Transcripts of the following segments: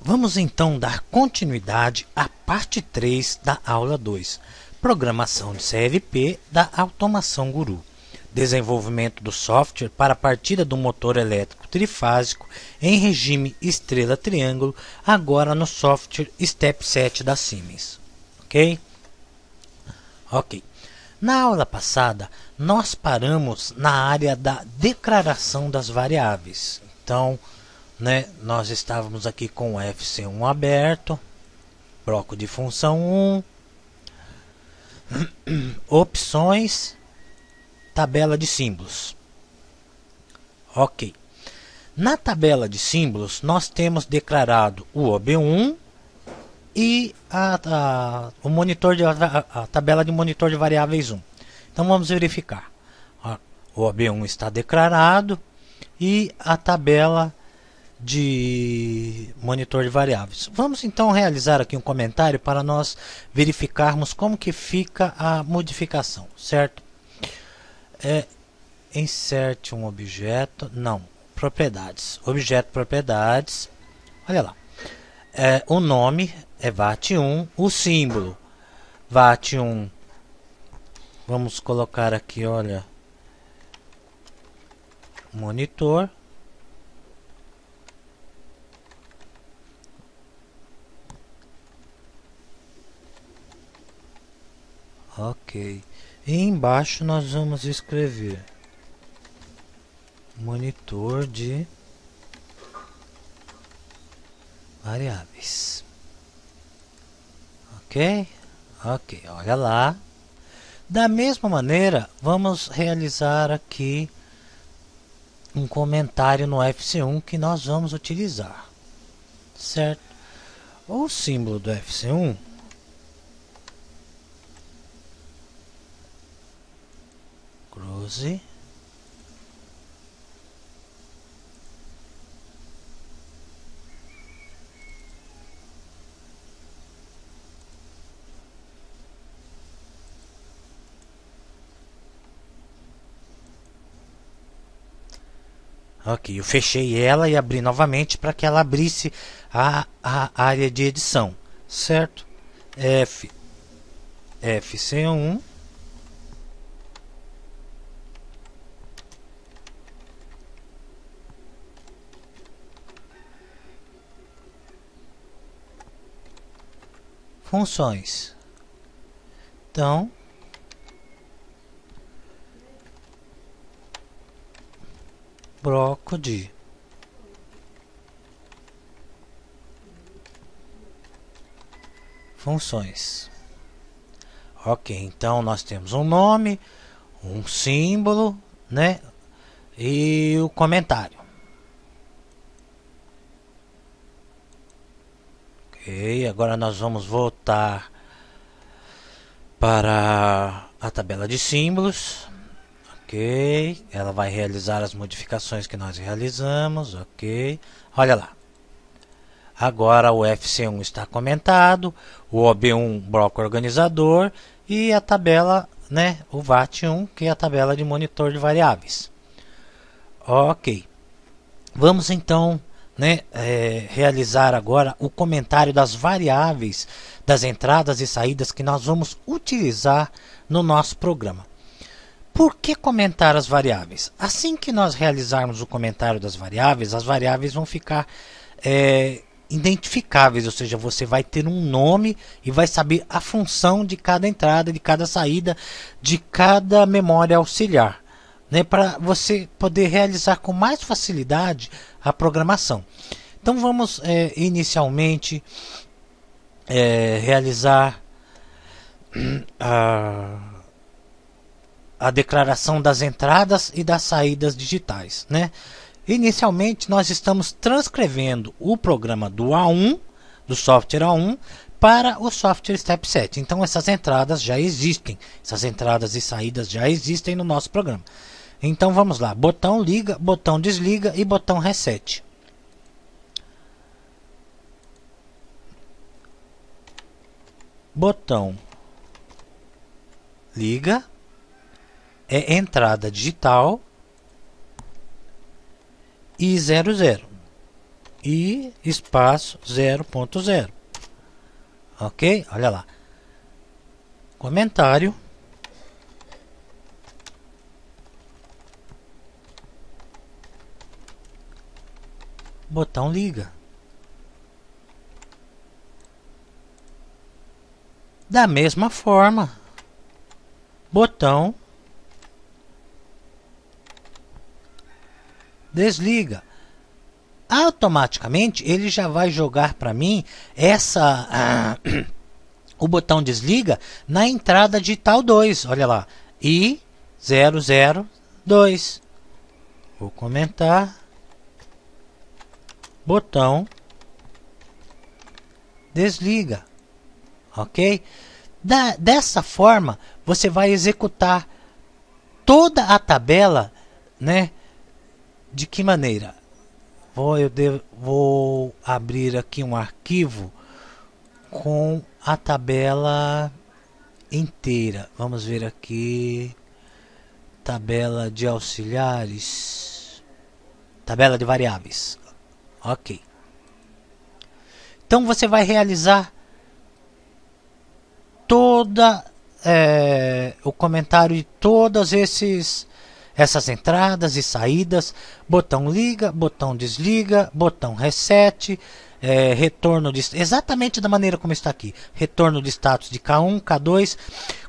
Vamos então dar continuidade à parte 3 da aula 2, Programação de CLP da Automação Guru. Desenvolvimento do software para a partida do motor elétrico trifásico em regime estrela-triângulo, agora no software Step 7 da Siemens. Ok? Ok. Na aula passada, nós paramos na área da declaração das variáveis. Então, nós estávamos aqui com o FC1 aberto, bloco de função 1, opções, tabela de símbolos. Ok. Na tabela de símbolos, nós temos declarado o OB1 e a tabela de monitor de variáveis 1. Então vamos verificar. O OB1 está declarado e a tabela de monitor de variáveis. Vamos então realizar aqui um comentário para nós verificarmos como que fica a modificação, certo? Inserte um objeto, não, propriedades, objeto propriedades, olha lá, o nome é VAT1, o símbolo VAT1, vamos colocar aqui, olha, monitor, ok, e embaixo nós vamos escrever monitor de variáveis. Ok? Ok, olha lá. Da mesma maneira, vamos realizar aqui um comentário no FC1 que nós vamos utilizar. Certo? O símbolo do FC1 cruze. Ok, eu fechei ela e abri novamente para que ela abrisse a área de edição, certo? FC1 funções. Então, bloco de funções. Ok, então nós temos um nome, um símbolo, e o comentário. Ok, agora nós vamos voltar para a tabela de símbolos. Ok, ela vai realizar as modificações que nós realizamos. Ok, olha lá. Agora o FC1 está comentado, o OB1 bloco organizador e a tabela, o VAT1, que é a tabela de monitor de variáveis. Ok, vamos então realizar agora o comentário das variáveis, das entradas e saídas que nós vamos utilizar no nosso programa. Por que comentar as variáveis? Assim que nós realizarmos o comentário das variáveis, as variáveis vão ficar identificáveis, ou seja, você vai ter um nome e vai saber a função de cada entrada, de cada saída, de cada memória auxiliar, para você poder realizar com mais facilidade a programação. Então vamos inicialmente realizar a declaração das entradas e das saídas digitais, Inicialmente nós estamos transcrevendo o programa do A1, do software A1, para o software Step 7. Então essas entradas já existem, essas entradas e saídas já existem no nosso programa. Então vamos lá, botão liga, botão desliga e botão reset. Botão liga é entrada digital e 00. I espaço 0.0. Ok? Olha lá. Comentário. Botão liga. Da mesma forma, botão desliga. Automaticamente ele já vai jogar para mim o botão desliga na entrada digital 2. Olha lá, I002. Vou comentar. Botão desliga. Ok? Dessa forma, você vai executar toda a tabela, né? De que maneira? Vou abrir aqui um arquivo com a tabela inteira. Vamos ver aqui. Tabela de auxiliares. Tabela de variáveis. Ok. Então você vai realizar o comentário de todas essas entradas e saídas. Botão liga, botão desliga, botão reset, retorno de exatamente da maneira como está aqui. Retorno de status de K1, K2.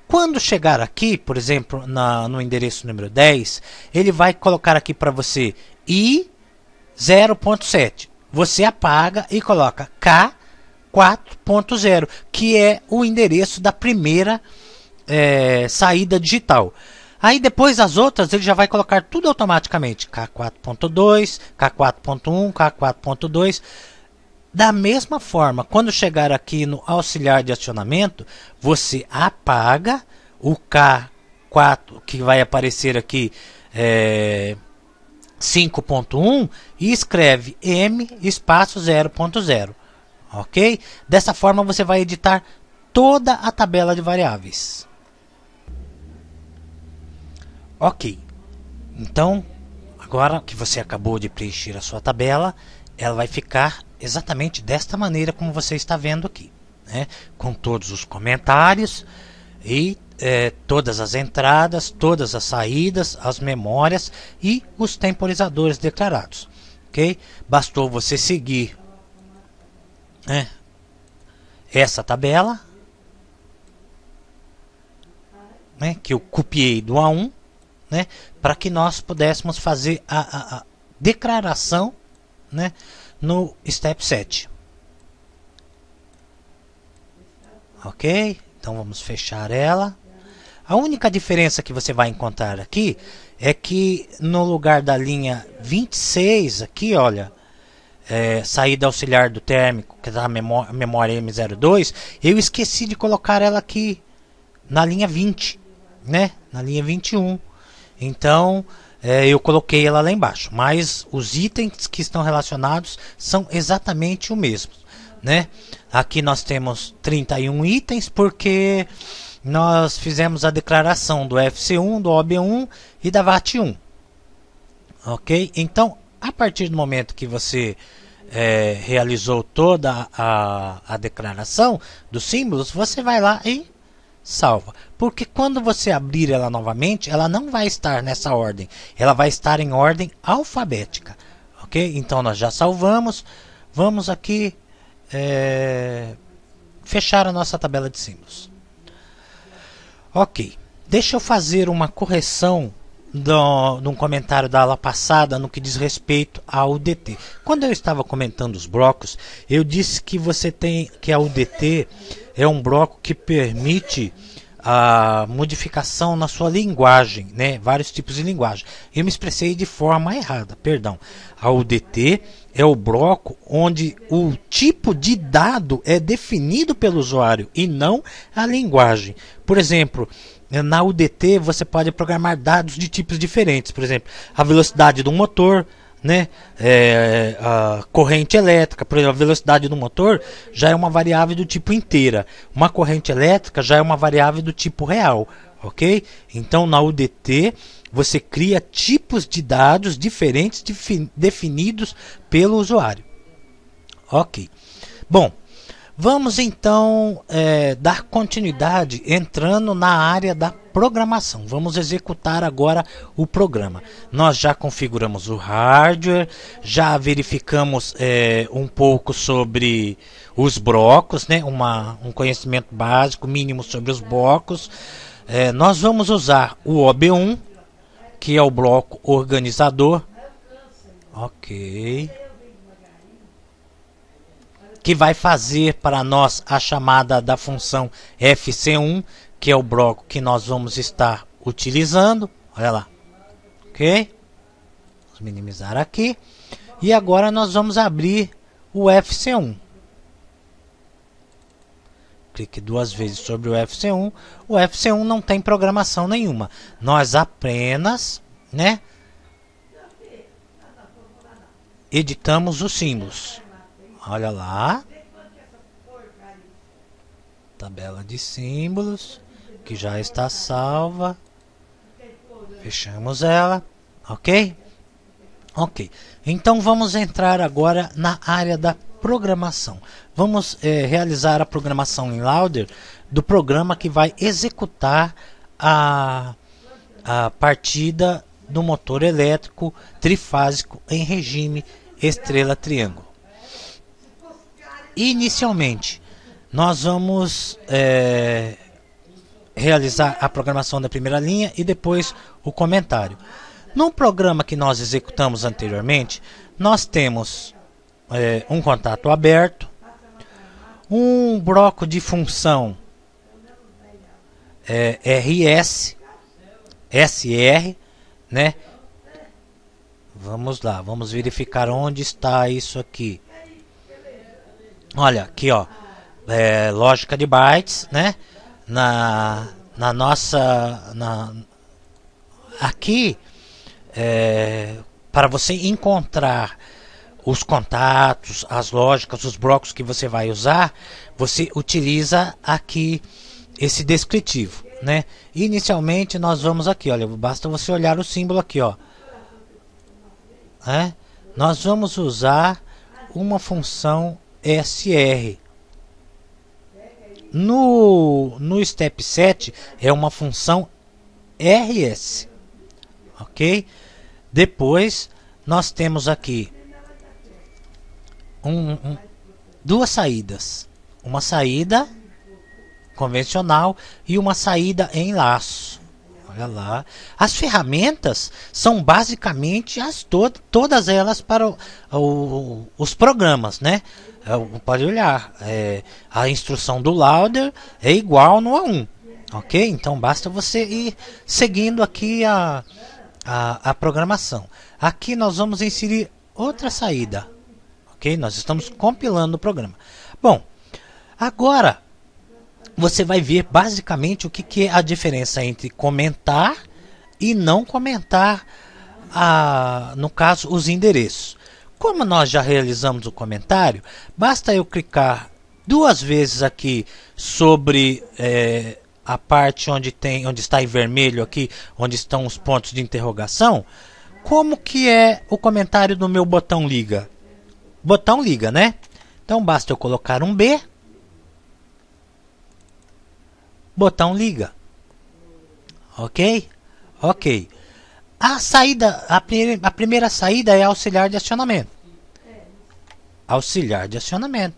Quando chegar aqui, por exemplo, no endereço número 10, ele vai colocar aqui para você I 0.7. Você apaga e coloca K 4.0, que é o endereço da primeira saída digital. Aí depois as outras ele já vai colocar tudo automaticamente. K4.2, K4.1, K4.2. Da mesma forma, quando chegar aqui no auxiliar de acionamento, você apaga o K4, que vai aparecer aqui 5.1, e escreve M espaço 0.0. Ok? Dessa forma você vai editar toda a tabela de variáveis. Ok. Então, agora que você acabou de preencher a sua tabela, ela vai ficar exatamente desta maneira como você está vendo aqui, né? Com todos os comentários e todas as entradas, todas as saídas, as memórias e os temporizadores declarados. Ok? Bastou você seguir essa tabela, que eu copiei do A1, para que nós pudéssemos fazer a declaração, no step 7. Ok? Então vamos fechar ela. A única diferença que você vai encontrar aqui é que no lugar da linha 26 aqui, olha, saída auxiliar do térmico, que está a memória M02, eu esqueci de colocar ela aqui na linha 20, na linha 21. Então eu coloquei ela lá embaixo, mas os itens que estão relacionados são exatamente o mesmo, Aqui nós temos 31 itens porque nós fizemos a declaração do FC1, do OB1 e da VAT1. Ok? Então, a partir do momento que você realizou toda a declaração dos símbolos, você vai lá e salva. Porque quando você abrir ela novamente, ela não vai estar nessa ordem. Ela vai estar em ordem alfabética. Ok? Então, nós já salvamos. Vamos aqui fechar a nossa tabela de símbolos. Ok. Deixa eu fazer uma correção de um comentário da aula passada no que diz respeito ao UDT. Quando eu estava comentando os blocos, eu disse que que a UDT é um bloco que permite a modificação na sua linguagem, vários tipos de linguagem. Eu me expressei de forma errada, perdão. A UDT é o bloco onde o tipo de dado é definido pelo usuário e não a linguagem. Por exemplo, na UDT você pode programar dados de tipos diferentes, por exemplo, a velocidade do motor, a corrente elétrica. Por exemplo, a velocidade do motor já é uma variável do tipo inteira, uma corrente elétrica já é uma variável do tipo real, ok? Então na UDT você cria tipos de dados diferentes definidos pelo usuário. Ok. Bom, vamos então dar continuidade entrando na área da programação. Vamos executar agora o programa. Nós já configuramos o hardware, já verificamos um pouco sobre os blocos, né? Um conhecimento básico, mínimo sobre os blocos. Nós vamos usar o OB1, que é o bloco organizador. Ok. Que vai fazer para nós a chamada da função FC1, que é o bloco que nós vamos estar utilizando. Olha lá. Ok? Vamos minimizar aqui. E agora nós vamos abrir o FC1. Clique duas vezes sobre o FC1. O FC1 não tem programação nenhuma. Nós apenas, né, editamos os símbolos. Olha lá. Tabela de símbolos, que já está salva. Fechamos ela. Ok? Ok. Então vamos entrar agora na área da programação. Vamos realizar a programação em Lauder do programa que vai executar a partida do motor elétrico trifásico em regime estrela-triângulo. Inicialmente, nós vamos realizar a programação da primeira linha e depois o comentário. No programa que nós executamos anteriormente, nós temos um contato aberto, um bloco de função RS, SR, né? Vamos lá, vamos verificar onde está isso aqui. Olha, aqui ó, lógica de bytes, né? Aqui, para você encontrar os contatos, as lógicas, os blocos que você vai usar, você utiliza aqui esse descritivo, né? Inicialmente nós vamos aqui, olha, basta você olhar o símbolo aqui, ó. Nós vamos usar uma função SR. No step 7 é uma função RS. Ok? Depois nós temos aqui duas saídas. Uma saída convencional e uma saída em laço. Olha lá. As ferramentas são basicamente todas elas para os programas, né? Pode olhar. A instrução do Lauder é igual no A1. Ok? Então basta você ir seguindo aqui a programação. Aqui nós vamos inserir outra saída. Ok? Nós estamos compilando o programa. Bom, agora você vai ver basicamente o que é a diferença entre comentar e não comentar, no caso, os endereços. Como nós já realizamos o comentário, basta eu clicar duas vezes aqui sobre a parte onde está em vermelho aqui, onde estão os pontos de interrogação. Como que é o comentário do meu botão liga? Botão liga, né? Então basta eu colocar um B. Botão liga. Ok? Ok. A saída, a primeira saída é auxiliar de acionamento. Auxiliar de acionamento.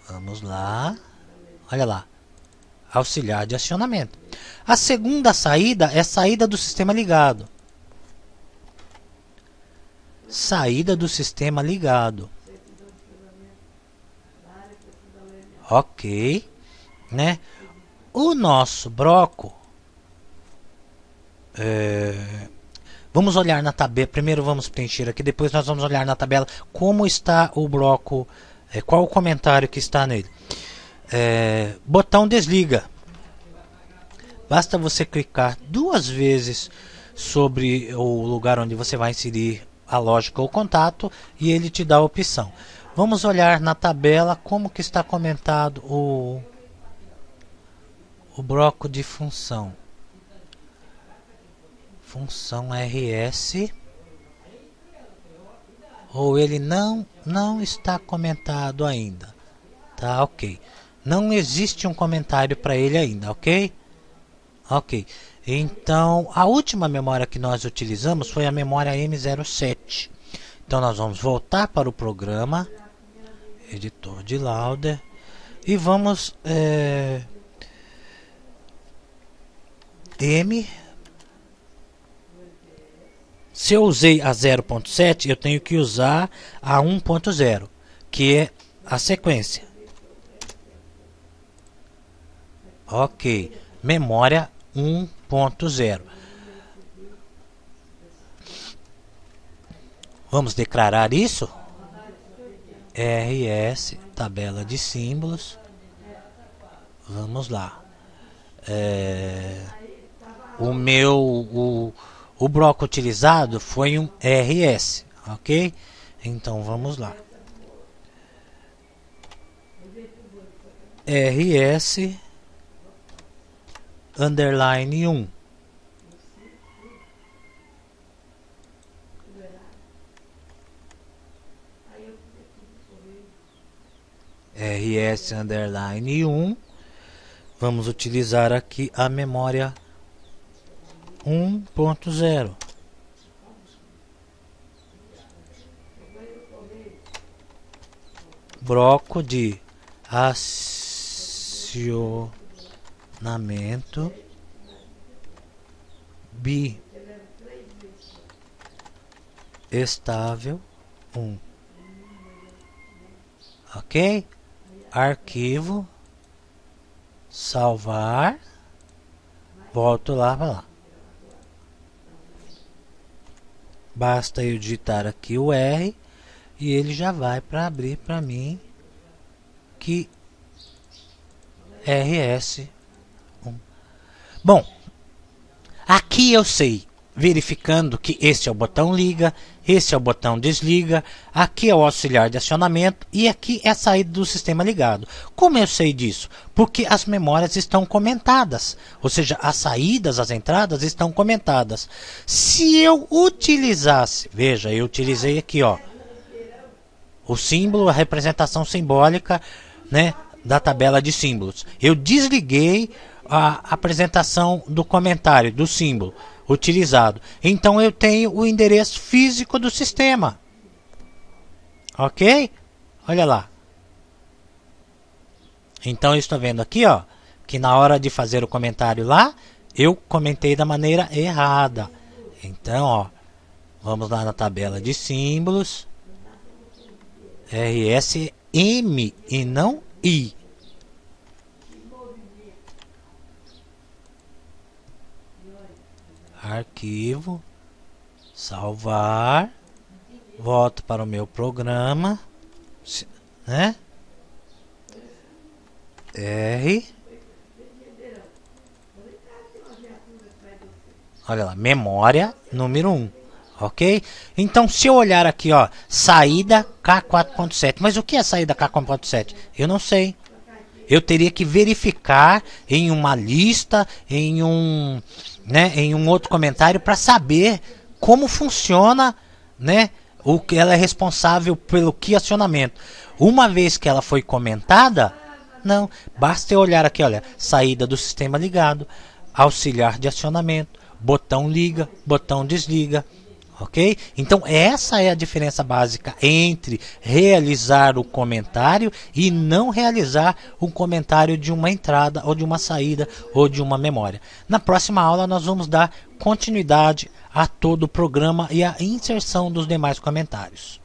Vamos lá. Olha lá. Auxiliar de acionamento. A segunda saída é saída do sistema ligado. Saída do sistema ligado. Ok. Né? O nosso bloco, vamos olhar na tabela. Primeiro vamos preencher aqui, depois nós vamos olhar na tabela como está o bloco, qual o comentário que está nele. Botão desliga. Basta você clicar duas vezes sobre o lugar onde você vai inserir a lógica ou contato e ele te dá a opção. Vamos olhar na tabela como que está comentado o bloco de função. Função RS ou ele não está comentado ainda. Tá, ok. Não existe um comentário para ele ainda, ok? Ok. Então, a última memória que nós utilizamos foi a memória M07. Então, nós vamos voltar para o programa, editor de Lauder, e vamos... Se eu usei a 0.7, eu tenho que usar a 1.0, que é a sequência. Ok, memória 1.0. Vamos declarar isso? RS, tabela de símbolos. Vamos lá. O bloco utilizado foi um RS, ok? Então vamos lá. RS underline 1. RS underline 1. Vamos utilizar aqui a memória 1.0. Bloco de acionamento estável 1. Ok? Arquivo, salvar, volto lá para lá. Basta eu digitar aqui o R e ele já vai para abrir para mim que RS1. Bom, aqui eu sei, verificando que esse é o botão liga, esse é o botão desliga, aqui é o auxiliar de acionamento e aqui é a saída do sistema ligado. Como eu sei disso? Porque as memórias estão comentadas, ou seja, as saídas, as entradas estão comentadas. Se eu utilizasse, veja, eu utilizei aqui, ó, o símbolo, a representação simbólica, né, da tabela de símbolos. Eu desliguei a apresentação do comentário, do símbolo utilizado. Então eu tenho o endereço físico do sistema. Ok? Olha lá. Então eu estou vendo aqui, ó, que na hora de fazer o comentário lá, eu comentei da maneira errada. Então, ó, vamos lá na tabela de símbolos. RSM e não I. Arquivo, salvar, volto para o meu programa, né? R, olha lá, memória número 1, ok? Então se eu olhar aqui, ó, saída K4.7, mas o que é saída K4.7? Eu não sei. Eu teria que verificar em uma lista, em um outro comentário para saber como funciona, né, o que ela é responsável pelo que acionamento. Uma vez que ela foi comentada, não, basta eu olhar aqui, olha, saída do sistema ligado, auxiliar de acionamento, botão liga, botão desliga. Ok? Então essa é a diferença básica entre realizar o comentário e não realizar um comentário de uma entrada ou de uma saída ou de uma memória. Na próxima aula nós vamos dar continuidade a todo o programa e a inserção dos demais comentários.